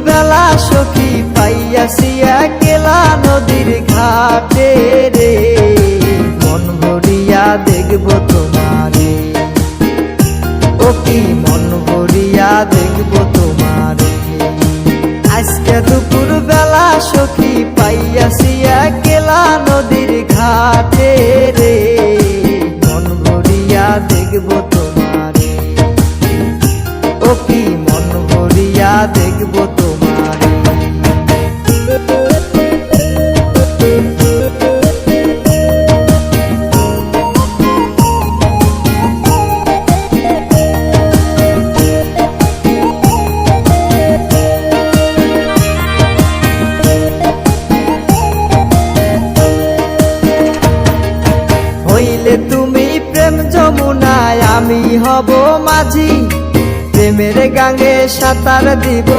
বেলা সখী পাইয়াছি একলা নদীর ঘাটে রে, মন ভরিয়া দেখব তোমারে, ও কি মন ভরিয়া দেখব তোমারে। আজকে দুপুর বেলা সখী পাইয়াছি একলা নদীর ঘাটে রে, মন ভরিয়া দেখব তোমারে, ও কি মন ভরিয়া দেখব তোমারে। হইলে তুমি প্রেম যমুনায় আমি হব মাঝি, প্রেমের গাঙ্গে সাঁতার দিব